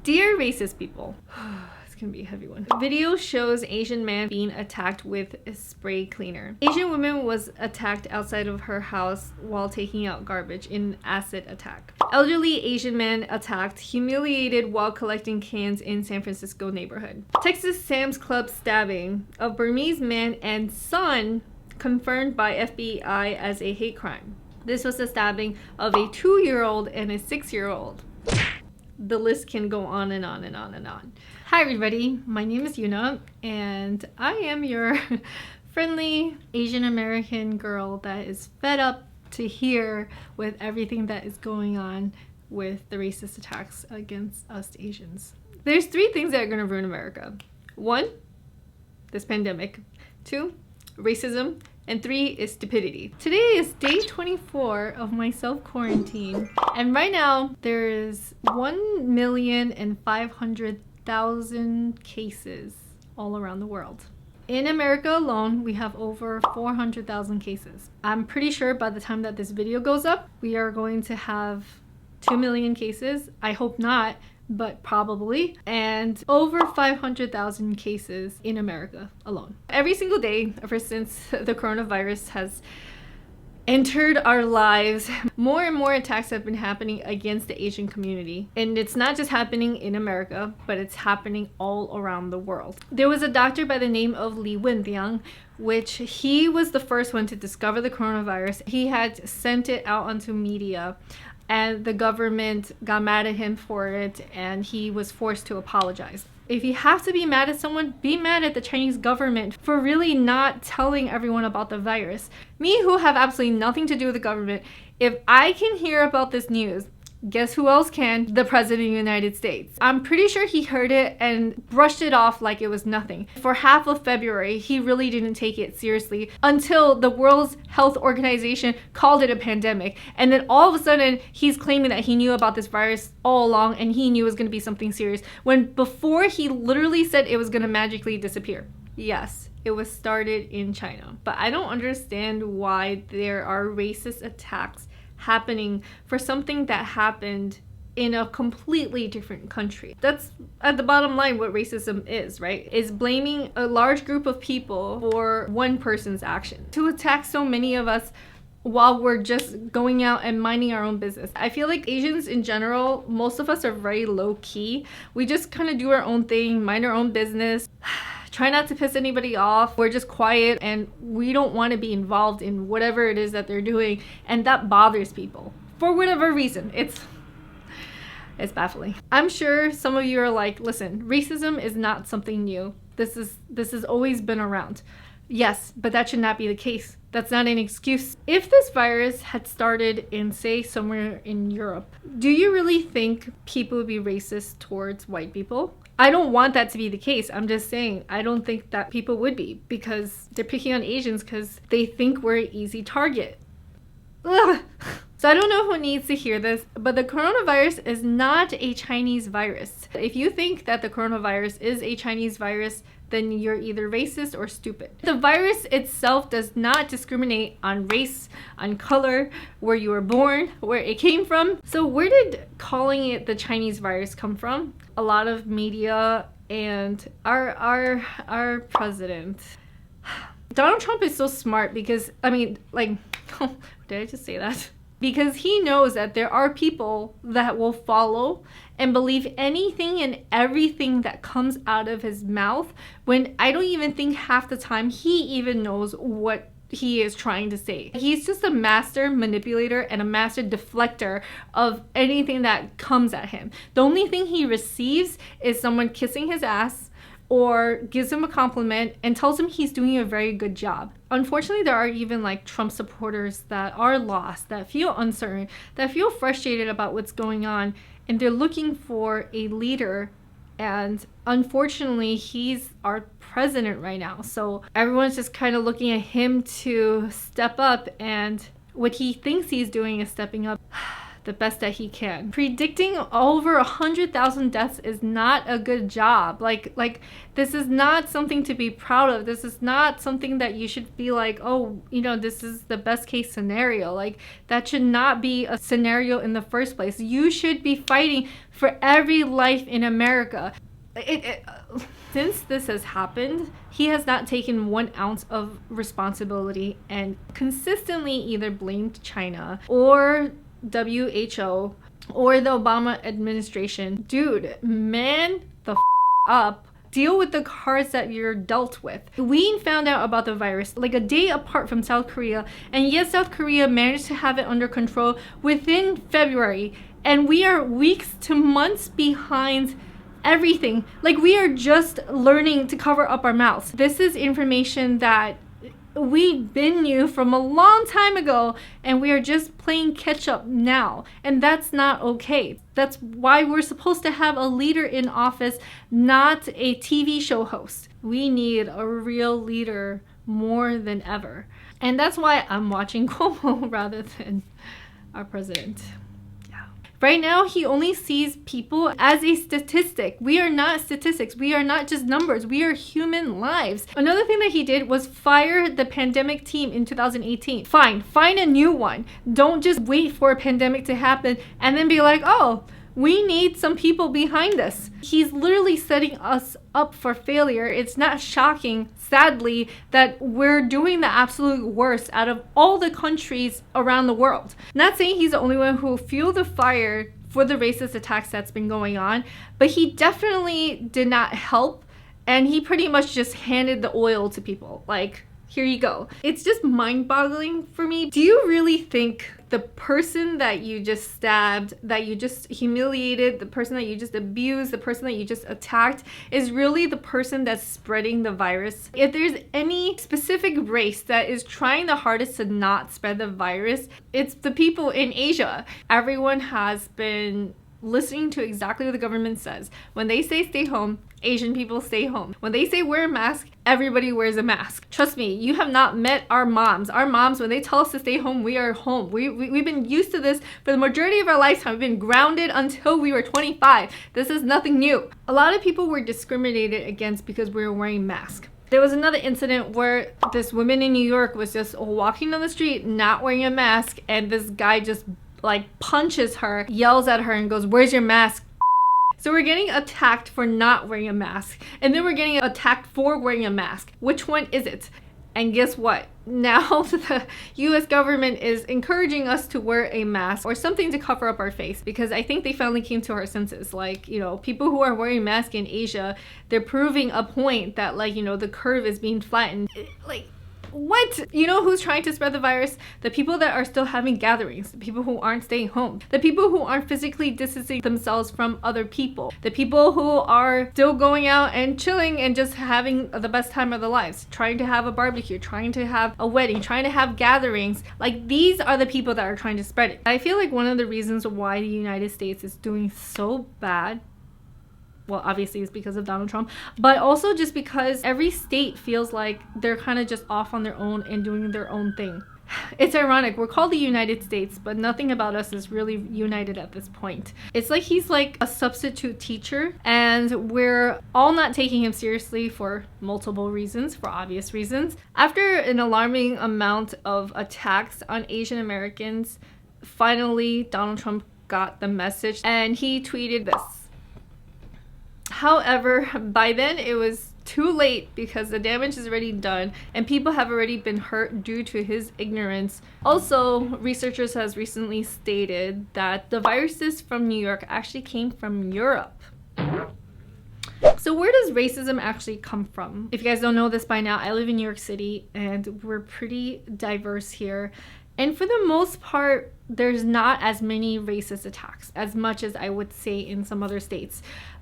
Dear racist people. It's gonna be a heavy one. Video shows Asian man being attacked with a spray cleaner. Asian woman was attacked outside of her house while taking out garbage in acid attack. Elderly Asian man attacked, humiliated while collecting cans in San Francisco neighborhood. Texas Sam's Club stabbing of Burmese man and son confirmed by FBI as a hate crime. This was the stabbing of a 2-year-old and a 6-year-old. The list can go on and on and on and on. Hi everybody, my name is Yuena and I am your friendly Asian American girl that is fed up to hear with everything that is going on with the racist attacks against us Asians. There's 3 things that are going to ruin America. 1, this pandemic. 2, racism. And 3 is stupidity. Today is day 24 of my self-quarantine. And right now, there is 1,500,000 cases all around the world. In America alone, we have over 400,000 cases. I'm pretty sure by the time that this video goes up, we are going to have 2 million cases. I hope not, but probably, and over 500,000 cases in America alone. Every single day ever since the coronavirus has entered our lives, more and more attacks have been happening against the Asian community. And it's not just happening in America, but it's happening all around the world. There was a doctor by the name of Li Wenliang, which he was the first one to discover the coronavirus. He had sent it out onto media, and the government got mad at him for it, and he was forced to apologize. If you have to be mad at someone, be mad at the Chinese government for really not telling everyone about the virus. Me, who have absolutely nothing to do with the government, if I can hear about this news, guess who else can? The President of the United States. I'm pretty sure he heard it and brushed it off like it was nothing. For half of February, he really didn't take it seriously until the World Health Organization called it a pandemic. And then all of a sudden, he's claiming that he knew about this virus all along and he knew it was going to be something serious, when before he literally said it was going to magically disappear. Yes, it was started in China. But I don't understand why there are racist attacks happening for something that happened in a completely different country. That's at the bottom line what racism is, right? Is blaming a large group of people for one person's action. To attack so many of us while we're just going out and minding our own business. I feel like Asians in general, most of us are very low key. We just kind of do our own thing, mind our own business. Try not to piss anybody off. We're just quiet and we don't want to be involved in whatever it is that they're doing, and that bothers people for whatever reason. It's baffling. I'm sure some of you are like, listen, racism is not something new. This has always been around. Yes, but that should not be the case. That's not an excuse. If this virus had started in, say, somewhere in Europe, do you really think people would be racist towards white people? I don't want that to be the case. I'm just saying, I don't think that people would be, because they're picking on Asians because they think we're an easy target. Ugh. So I don't know who needs to hear this, but the coronavirus is not a Chinese virus. If you think that the coronavirus is a Chinese virus, then you're either racist or stupid. The virus itself does not discriminate on race, on color, where you were born, where it came from. So where did calling it the Chinese virus come from? A lot of media and our president. Donald Trump is so smart because, I mean, like, did I just say that? Because he knows that there are people that will follow and believe anything and everything that comes out of his mouth, when I don't even think half the time he even knows what he is trying to say. He's just a master manipulator and a master deflector of anything that comes at him. The only thing he receives is someone kissing his ass or gives him a compliment and tells him he's doing a very good job. Unfortunately, there are even like Trump supporters that are lost, that feel uncertain, that feel frustrated about what's going on, and they're looking for a leader. And unfortunately, he's our president right now. So everyone's just kind of looking at him to step up, and what he thinks he's doing is stepping up. the best that he can. Predicting over 100,000 deaths is not a good job. Like this is not something to be proud of. This is not something that you should be like, oh, you know, this is the best case scenario. Like that should not be a scenario in the first place. You should be fighting for every life in America. Since this has happened, he has not taken 1 ounce of responsibility and consistently either blamed China or WHO or the Obama administration. Dude, man the up. Deal with the cards that you're dealt with. We found out about the virus like a day apart from South Korea, and yes, South Korea managed to have it under control within February, and we are weeks to months behind everything. Like we are just learning to cover up our mouths. This is information that we been knew from a long time ago, and we are just playing catch up now, and that's not okay. That's why we're supposed to have a leader in office, not a TV show host. We need a real leader more than ever, and that's why I'm watching Cuomo rather than our president. Right now, he only sees people as a statistic. We are not statistics. We are not just numbers. We are human lives. Another thing that he did was fire the pandemic team in 2018. Fine, find a new one. Don't just wait for a pandemic to happen and then be like, oh, we need some people behind us. He's literally setting us up for failure. It's not shocking, sadly, that we're doing the absolute worst out of all the countries around the world. Not saying he's the only one who fueled the fire for the racist attacks that's been going on, but he definitely did not help, and he pretty much just handed the oil to people. Like, here you go. It's just mind-boggling for me. Do you really think the person that you just stabbed, that you just humiliated, the person that you just abused, the person that you just attacked is really the person that's spreading the virus? If there's any specific race that is trying the hardest to not spread the virus, it's the people in Asia. Everyone has been listening to exactly what the government says. When they say stay home, Asian people stay home. When they say wear a mask, everybody wears a mask. Trust me, you have not met our moms. Our moms, when they tell us to stay home, we are home. We've been used to this for the majority of our lifetime. We've been grounded until we were 25. This is nothing new. A lot of people were discriminated against because we were wearing masks. There was another incident where this woman in New York was just walking down the street not wearing a mask, and this guy just like punches her, yells at her, and goes, "Where's your mask?" So we're getting attacked for not wearing a mask, and then we're getting attacked for wearing a mask. Which one is it? And guess what? Now the US government is encouraging us to wear a mask or something to cover up our face, because I think they finally came to our senses. Like, you know, people who are wearing masks in Asia, they're proving a point that, like, you know, the curve is being flattened. Like, what? You know who's trying to spread the virus? The people that are still having gatherings, the people who aren't staying home, the people who aren't physically distancing themselves from other people, the people who are still going out and chilling and just having the best time of their lives, trying to have a barbecue, trying to have a wedding, trying to have gatherings. Like, these are the people that are trying to spread it. I feel like one of the reasons why the United States is doing so bad, well, obviously it's because of Donald Trump, but also just because every state feels like they're kind of just off on their own and doing their own thing. It's ironic. We're called the United States, but nothing about us is really united at this point. It's like he's like a substitute teacher, and we're all not taking him seriously for multiple reasons, for obvious reasons. After an alarming amount of attacks on Asian Americans, finally Donald Trump got the message and he tweeted this. However, by then it was too late because the damage is already done and people have already been hurt due to his ignorance. Also, researchers has recently stated that the viruses from New York actually came from Europe. So where does racism actually come from? If you guys don't know this by now, I live in New York City and we're pretty diverse here. And for the most part, there's not as many racist attacks as much as I would say in some other states.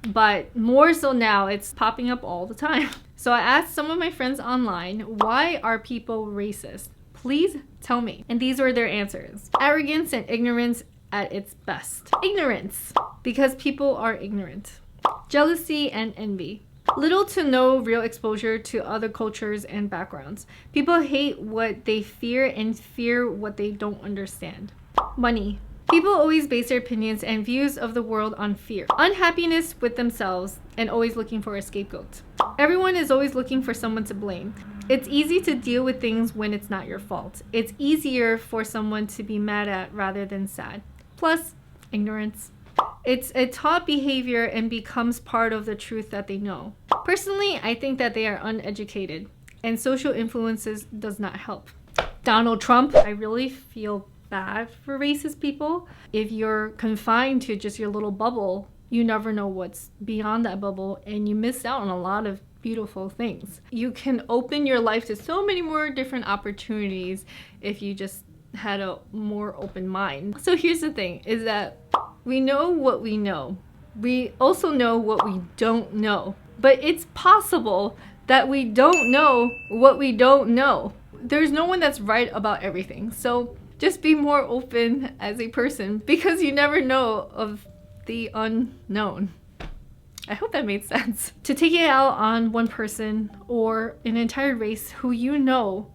But more so now, it's popping up all the time. So I asked some of my friends online, why are people racist? Please tell me. And these were their answers. Arrogance and ignorance at its best. Ignorance, because people are ignorant. Jealousy and envy. Little to no real exposure to other cultures and backgrounds. People hate what they fear and fear what they don't understand. Money. People always base their opinions and views of the world on fear, unhappiness with themselves, and always looking for a scapegoat. Everyone is always looking for someone to blame. It's easy to deal with things when it's not your fault. It's easier for someone to be mad at rather than sad. Plus, ignorance. It's a taught behavior and becomes part of the truth that they know. Personally, I think that they are uneducated, and social influences does not help. Donald Trump, I really feel bad for racist people. If you're confined to just your little bubble, you never know what's beyond that bubble, and you miss out on a lot of beautiful things. You can open your life to so many more different opportunities if you just had a more open mind. So here's the thing, is that we know what we know. We also know what we don't know. But it's possible that we don't know what we don't know. There's no one that's right about everything. So just be more open as a person, because you never know of the unknown. I hope that made sense. To take it out on one person or an entire race who you know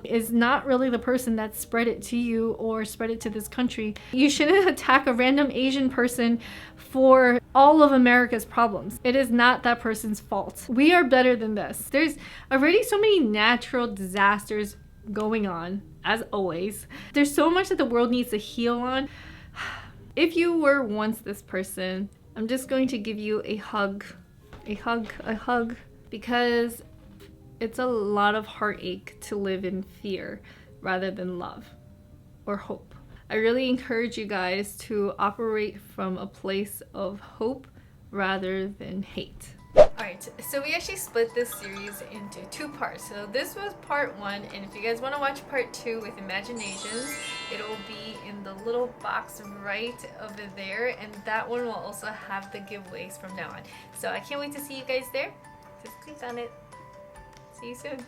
is not really the person that spread it to you or spread it to this country. You shouldn't attack a random Asian person for all of America's problems. It is not that person's fault. We are better than this. There's already so many natural disasters going on, as always. There's so much that the world needs to heal on. If you were once this person, I'm just going to give you a hug, because it's a lot of heartache to live in fear rather than love or hope. I really encourage you guys to operate from a place of hope rather than hate. Alright, so we actually split this series into 2 parts. So this was part 1, and if you guys want to watch part 2 with imaginations, it'll be in the little box right over there, and that one will also have the giveaways from now on. So I can't wait to see you guys there. Just click on it. See you soon.